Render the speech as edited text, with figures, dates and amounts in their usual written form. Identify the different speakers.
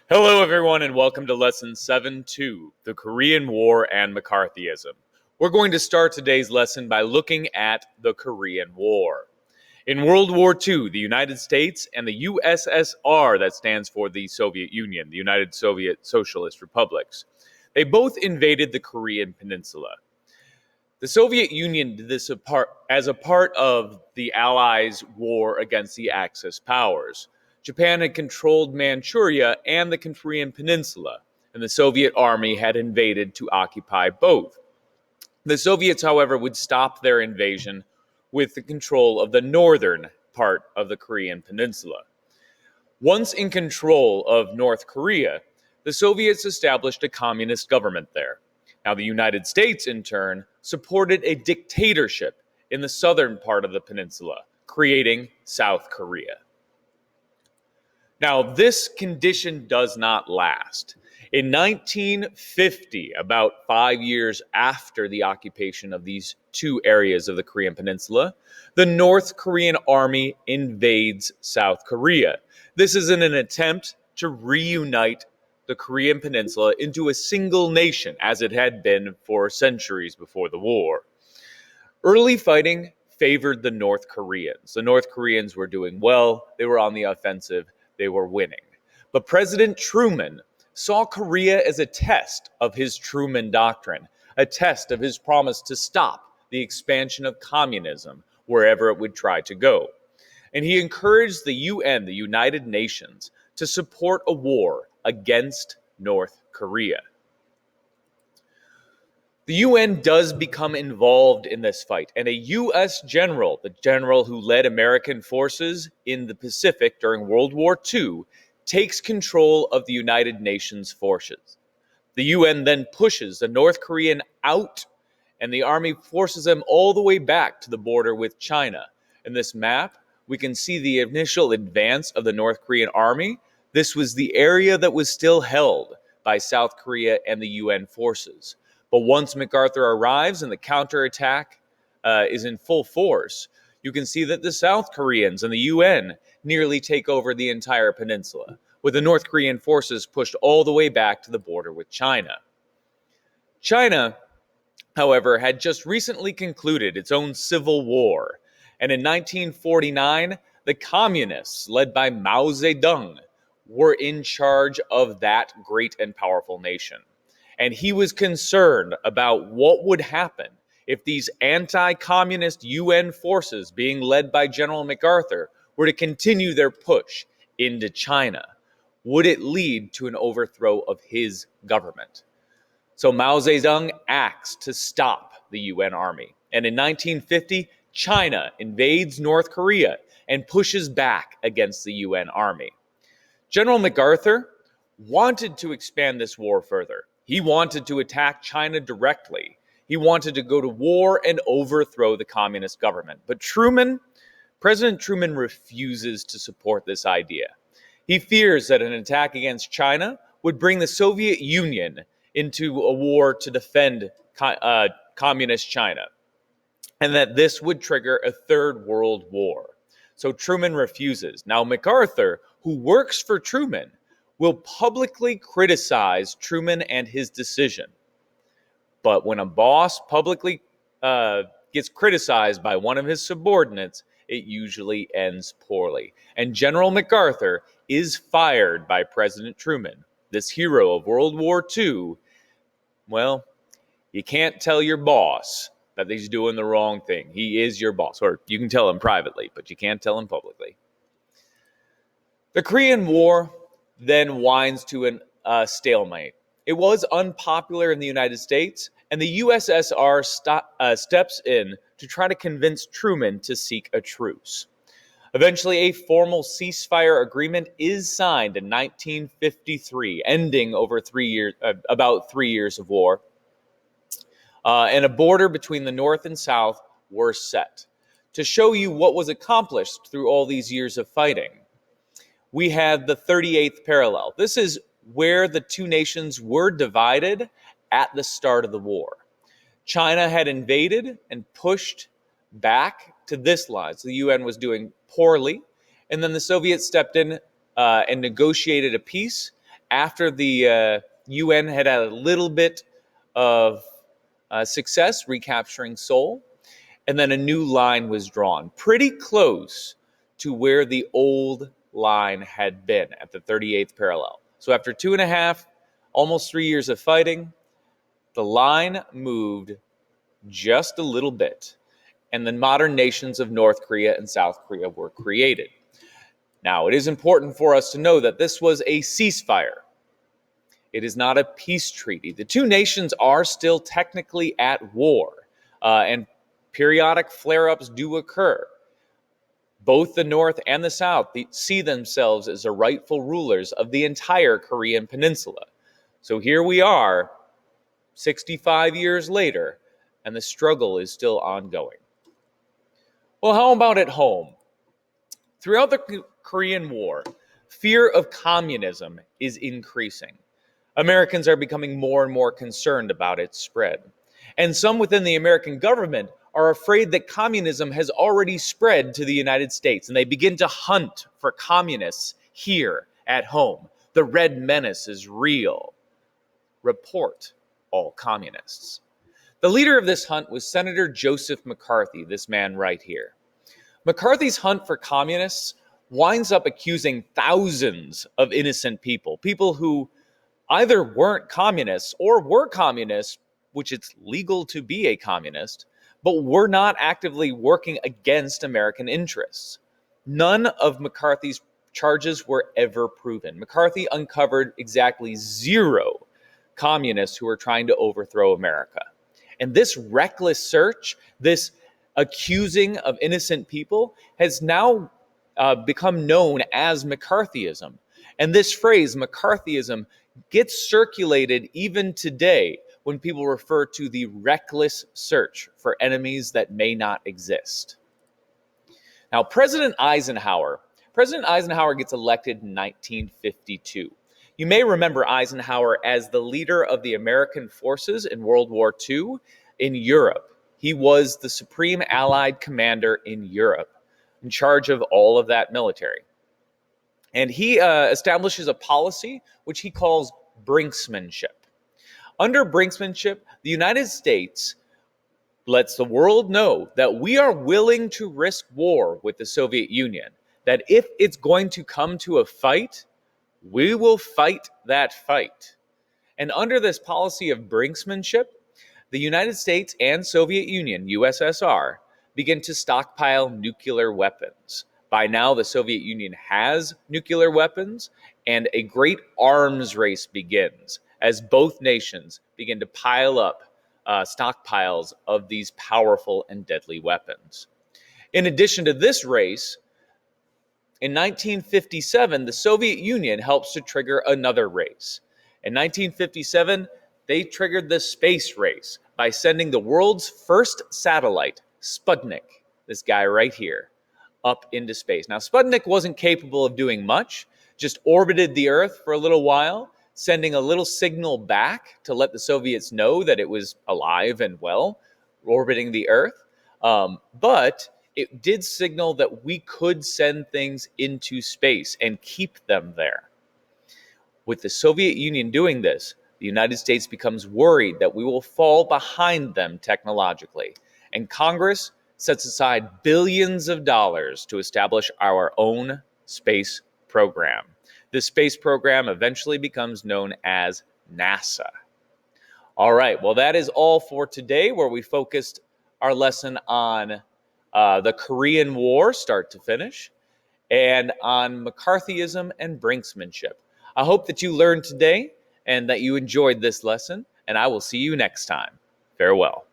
Speaker 1: Hello, everyone, and welcome to Lesson 7-2, the Korean War and McCarthyism. We're going to start today's lesson by looking at the Korean War. In World War II, the United States and the USSR, that stands for the Soviet Union, the United Soviet Socialist Republics, they both invaded the Korean Peninsula. The Soviet Union did this as a part of the Allies' war against the Axis powers. Japan had controlled Manchuria and the Korean Peninsula, and the Soviet army had invaded to occupy both. The Soviets, however, would stop their invasion with the control of the northern part of the Korean Peninsula. Once in control of North Korea, the Soviets established a communist government there. Now, the United States, in turn, supported a dictatorship in the southern part of the peninsula, creating South Korea. Now, this condition does not last. In 1950, about 5 years after the occupation of these two areas of the Korean Peninsula, the North Korean army invades South Korea. This is in an attempt to reunite the Korean Peninsula into a single nation, as it had been for centuries before the war. Early fighting favored the North Koreans. The North Koreans were doing well, they were on the offensive, they were winning. But President Truman saw Korea as a test of his Truman Doctrine, a test of his promise to stop the expansion of communism wherever it would try to go. And he encouraged the UN, the United Nations, to support a war against North Korea. The UN does become involved in this fight, and a U.S. general, the general who led American forces in the Pacific during World War II, takes control of the United Nations forces. The UN then pushes the North Korean out, and the army forces them all the way back to the border with China. In this map, we can see the initial advance of the North Korean army. This was the area that was still held by South Korea and the UN forces. But once MacArthur arrives and the counterattack is in full force, you can see that the South Koreans and the UN nearly take over the entire peninsula, with the North Korean forces pushed all the way back to the border with China. China, however, had just recently concluded its own civil war, and in 1949, the communists, led by Mao Zedong, were in charge of that great and powerful nation. And he was concerned about what would happen if these anti-communist UN forces, being led by General MacArthur, were to continue their push into China. Would it lead to an overthrow of his government? So Mao Zedong acts to stop the UN army. And in 1950, China invades North Korea and pushes back against the UN army. General MacArthur wanted to expand this war further. He wanted to attack China directly. He wanted to go to war and overthrow the communist government. But President Truman refuses to support this idea. He fears that an attack against China would bring the Soviet Union into a war to defend communist China, and that this would trigger a third world war. So Truman refuses. Now MacArthur, who works for Truman, will publicly criticize Truman and his decision. But when a boss publicly gets criticized by one of his subordinates, it usually ends poorly. And General MacArthur is fired by President Truman. This hero of World War II, well, you can't tell your boss that he's doing the wrong thing. He is your boss. Or you can tell him privately, but you can't tell him publicly. The Korean War then winds to a stalemate. It was unpopular in the United States, and the USSR steps in to try to convince Truman to seek a truce. Eventually, a formal ceasefire agreement is signed in 1953, ending over about 3 years of war. And a border between the North and South were set. To show you what was accomplished through all these years of fighting, we have the 38th parallel. This is where the two nations were divided at the start of the war. China had invaded and pushed back to this line. So the UN was doing poorly, and then the Soviets stepped in and negotiated a peace, after the UN had a little bit of success recapturing Seoul, and then a new line was drawn, pretty close to where the old line had been at the 38th parallel. So after 2.5, almost 3 years of fighting, the line moved just a little bit, and the modern nations of North Korea and South Korea were created. Now, it is important for us to know that this was a ceasefire. It is not a peace treaty. The two nations are still technically at war, and periodic flare-ups do occur. Both the North and the South see themselves as the rightful rulers of the entire Korean peninsula. So here we are, 65 years later, and the struggle is still ongoing. Well, how about at home? Throughout the Korean War, fear of communism is increasing. Americans are becoming more and more concerned about its spread. And some within the American government are afraid that communism has already spread to the United States, and they begin to hunt for communists here at home. The Red Menace is real. Report all communists. The leader of this hunt was Senator Joseph McCarthy, this man right here. McCarthy's hunt for communists winds up accusing thousands of innocent people, people who either weren't communists or were communists, which it's legal to be a communist, but were not actively working against American interests. None of McCarthy's charges were ever proven. McCarthy uncovered exactly 0 communists who were trying to overthrow America. And this reckless search, this accusing of innocent people, has now become known as McCarthyism. And this phrase, McCarthyism, gets circulated even today when people refer to the reckless search for enemies that may not exist. Now, President Eisenhower gets elected in 1952. You may remember Eisenhower as the leader of the American forces in World War II in Europe. He was the supreme Allied commander in Europe, in charge of all of that military. And he establishes a policy which he calls brinksmanship. Under brinksmanship, the United States lets the world know that we are willing to risk war with the Soviet Union, that if it's going to come to a fight, we will fight that fight. And under this policy of brinksmanship, the United States and Soviet Union, USSR, begin to stockpile nuclear weapons. By now, the Soviet Union has nuclear weapons, and a great arms race begins as both nations begin to pile up stockpiles of these powerful and deadly weapons. In addition to this race, in 1957, the Soviet Union helps to trigger another race. In 1957, they triggered the space race by sending the world's first satellite, Sputnik, this guy right here, up into space. Now, Sputnik wasn't capable of doing much, just orbited the Earth for a little while, sending a little signal back to let the Soviets know that it was alive and well, orbiting the Earth. But it did signal that we could send things into space and keep them there. With the Soviet Union doing this, the United States becomes worried that we will fall behind them technologically, and Congress sets aside billions of dollars to establish our own space program. This space program eventually becomes known as NASA. All right, well, that is all for today, where we focused our lesson on the Korean War, start to finish, and on McCarthyism and brinksmanship. I hope that you learned today and that you enjoyed this lesson, and I will see you next time. Farewell.